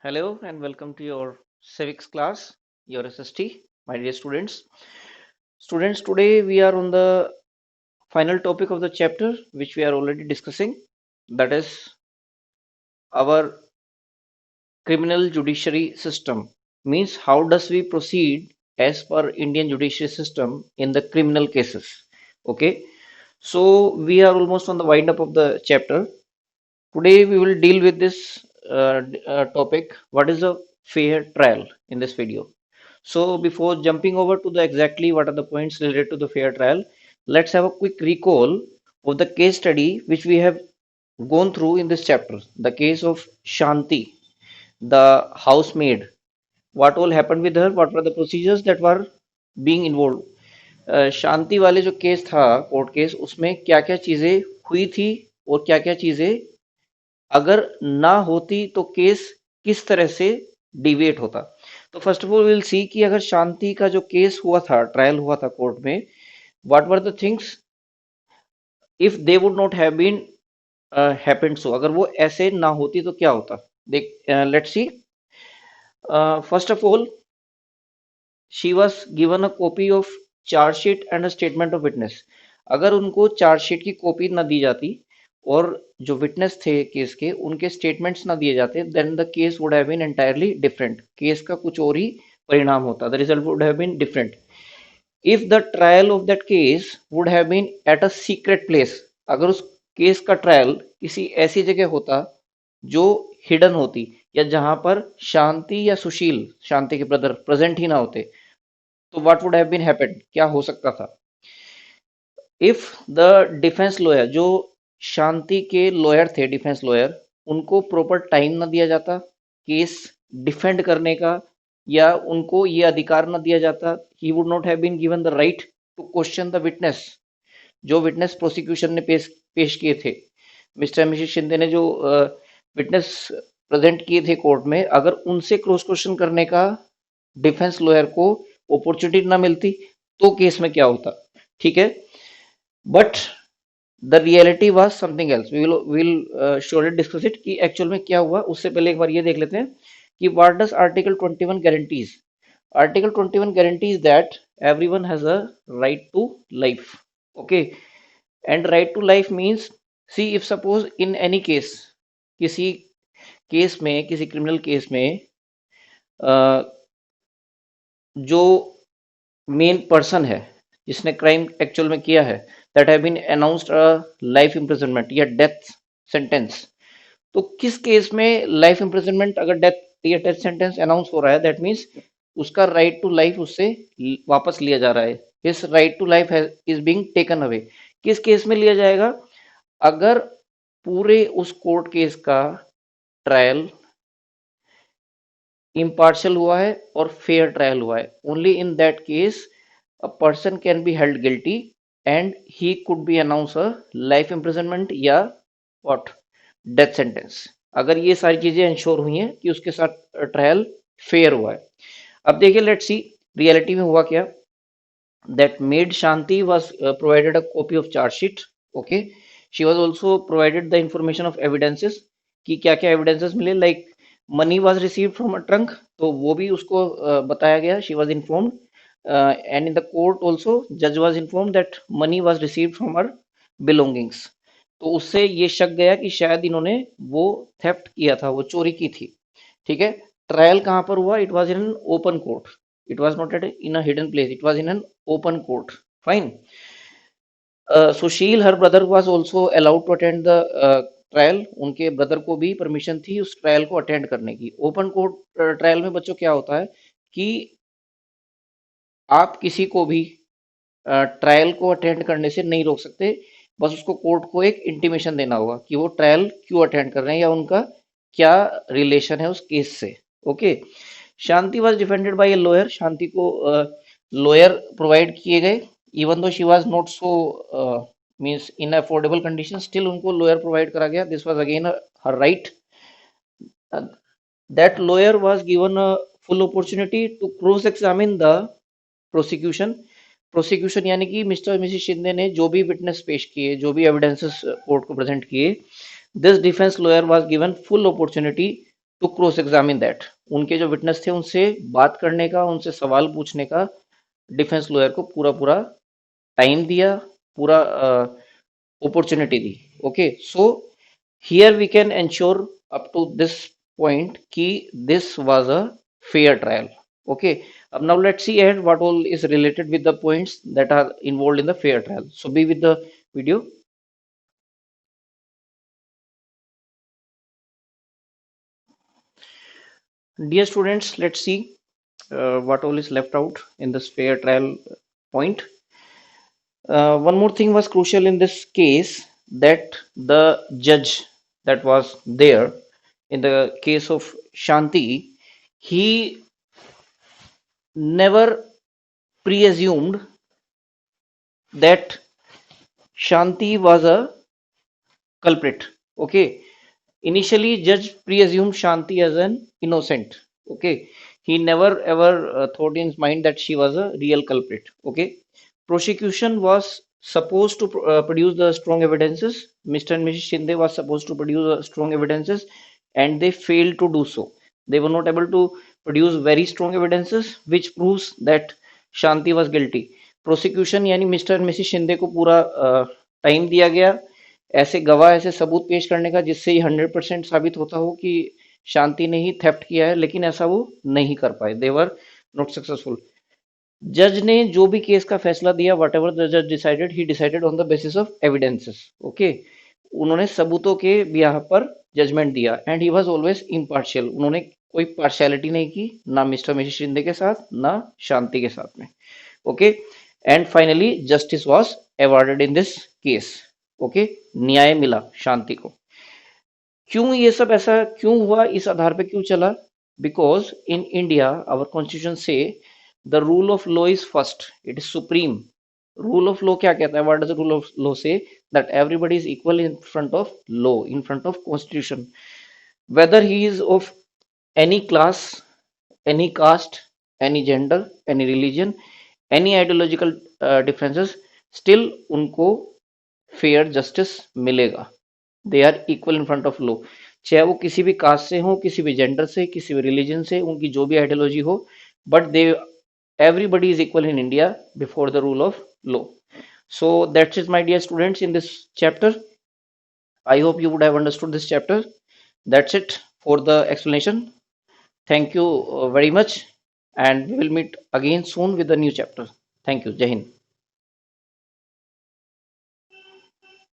Hello and welcome to your civics class, your SST, my dear students. Students, today we are on the final topic of the chapter which we are already discussing, that is our criminal judiciary system. Means how does we proceed as per Indian judiciary system in the criminal cases. Okay, so we are almost on the wind up of the chapter. Today we will deal with this topic, what is a fair trial in this video. So before jumping over to the exactly what are the points related to the fair trial, let's have a quick recall of the case study which we have gone through in this chapter. The case of Shanti, the housemaid. What all happened with her? What were the procedures that were being involved? शांति वाले जो case था, court case, उसमें क्या क्या चीजें हुई थी और क्या क्या चीजें अगर ना होती तो केस किस तरह से डिविएट होता। तो first of all will see कि अगर शांति का जो केस हुआ था, ट्रायल हुआ था कोर्ट में, whatever the things if they would not have been happened. So अगर वो ऐसे ना होती तो क्या होता। देख, let's see. First of all, she was given a copy of chargesheet and a statement of witness. अगर उनको चार्जशीट की कॉपी ना दी जाती और जो विटनेस थे केस के उनके स्टेटमेंट्स ना दिए जाते, then the case would have been entirely different. Case का कुछ और ही परिणाम होता, the result would have been different. If the trial of that case would have been at a secret place, अगर उस केस का ट्रायल किसी ऐसी जगह होता जो हिडन होती, या जहां पर शांति या सुशील, शांति के ब्रदर, प्रेजेंट ही ना होते, तो what would have been happened, क्या हो सकता था। इफ द डिफेंस लॉयर, जो शांति के लॉयर थे, डिफेंस लॉयर, उनको प्रॉपर टाइम ना दिया जाता केस डिफेंड करने का, या उनको ये अधिकार ना दिया जाता, he would not have been given the right to question the witness. जो विटनेस प्रोसिक्यूशन ने पेश पेश किए थे, मिस्टर मिसेस शिंदे ने जो विटनेस प्रेजेंट किए थे कोर्ट में, अगर उनसे क्रॉस क्वेश्चन करने का डिफेंस लॉयर को अपॉर्चुनिटी ना मिलती तो केस में क्या होता। ठीक है, but the reality was something else. We will surely discuss it कि एक्चुअल में क्या हुआ। उससे पहले एक बार ये देख लेते हैं कि what does article 21 guarantees. Article 21 guarantees that everyone has a right to life. Okay, and right to life means, see if suppose in any case, किसी केस में, किसी क्रिमिनल केस में जो मेन पर्सन है जिसने क्राइम एक्चुअल में किया है, that have been announced a life imprisonment या डेथ सेंटेंस। तो किस केस में लाइफ इम्प्रिजनमेंट, अगर डेथ या डेथ सेंटेंस अनाउंस हो रहा है, दैट मीन्स उसका राइट टू लाइफ उससे वापस लिया जा रहा है। His right to life is being taken away. किस केस में लिया जाएगा? अगर पूरे उस कोर्ट केस का ट्रायल इम्पार्शियल हुआ है और फेयर ट्रायल हुआ है, only in that case a person can be held guilty and he could be announce a life imprisonment या what, डेथ सेंटेंस। अगर ये सारी चीजें इंश्योर हुई हैं कि उसके साथ ट्रायल फेयर हुआ है। अब देखिए, लेट्स सी रियलिटी में हुआ क्या। that maid Shanti was provided a copy of charge sheet. Okay, she was also provided the information of evidences कि क्या क्या evidences मिले, like money was received from a trunk, तो वो भी उसको बताया गया, she was informed. And in the court also judge was informed that money was received from her belongings. तो उससे ये शक गया कि शायद इन्होंने वो थेफ्ट किया था, वो चोरी की थी। ठीक है, ट्रायल कहाँ पर हुआ? It was in an open court, it was not at in a hidden place, it was in an open court. Fine. Sushil, her brother, was also allowed to attend the trial. उनके brother को भी permission थी उस trial को attend करने की। Open court trial में बच्चों क्या होता है कि आप किसी को भी ट्रायल को अटेंड करने से नहीं रोक सकते, बस उसको कोर्ट को एक इंटीमेशन देना होगा कि वो ट्रायल क्यों अटेंड कर रहे हैं या उनका क्या रिलेशन है उस केस से। Okay, Shanti was defended by a lawyer. Shanti को लॉयर प्रोवाइड किए गए, even though she was not so means in affordable condition, still उनको लॉयर प्रोवाइड करा गया। This was again her right. That lawyer was given a full opportunity to cross examine the prosecution. Prosecution यानी कि mister Mrs Shinde ने जो भी witness पेश किए, जो भी एविडेंसेस कोर्ट को प्रेजेंट किए, this defence lawyer was given full opportunity to cross examine that. उनके जो विटनेस थे उनसे बात करने का, उनसे सवाल पूछने का डिफेंस लॉयर को पूरा पूरा टाइम दिया, पूरा अपॉर्चुनिटी दी। Okay, so here we can ensure up to this point कि this was a fair trial. Okay, अब now let's see ahead what all is related with the points that are involved in the fair trial. So be with the video. Dear students, let's see what all is left out in this fair trial point. One more thing was crucial in this case, that the judge that was there in the case of Shanti, he never presumed that Shanti was a culprit. Okay, initially judge presumed Shanti as an innocent. Okay, he never ever thought in his mind that she was a real culprit. Okay, prosecution was supposed to produce the strong evidences. Mr. and Mrs. Shinde was supposed to produce strong evidences, and they failed to do so. They were not able to produce very strong evidences which proves that Shanti was guilty. Prosecution यानी mister and Mrs Shinde को पूरा time दिया गया ऐसे गवाह, ऐसे सबूत पेश करने का जिससे ये 100% साबित होता हो कि शांति ने ही थेफ्ट किया है, लेकिन ऐसा वो नहीं कर पाए। दे वर नॉट सक्सेसफुल। जज ने जो भी केस का फैसला दिया, वट एवर द जज decided, he decided on the basis of evidences. Okay, उन्होंने सबूतों के बिहाफ पर जजमेंट दिया, and he was always impartial. उन्होंने कोई पार्शियलिटी नहीं की, ना मिस्टर मिसेस शिंदे के साथ, ना शांति के साथ में। Okay, and finally justice was awarded in this case. Okay, न्याय मिला शांति को। क्यों ये सब ऐसा क्यों हुआ, इस आधार पे क्यों चला? Because in India our constitution से the rule of law is first, it is supreme. Rule of law क्या कहता है? What does rule of law say? That everybody is equal in front of law, in front of constitution, whether he is of any class, any caste, any gender, any religion, any ideological differences, still उनको fair justice मिलेगा। They are equal in front of law, चाहे वो किसी भी cast से हो, किसी भी जेंडर से, किसी भी रिलीजन से, उनकी जो भी आइडियोलॉजी हो, but they everybody is equal in India before the rule of law. So that's it, my dear students, in this chapter. I hope you would have understood this chapter. That's it for the explanation. Thank you very much, and we will meet again soon with the new chapter. Thank you. Jai Hind.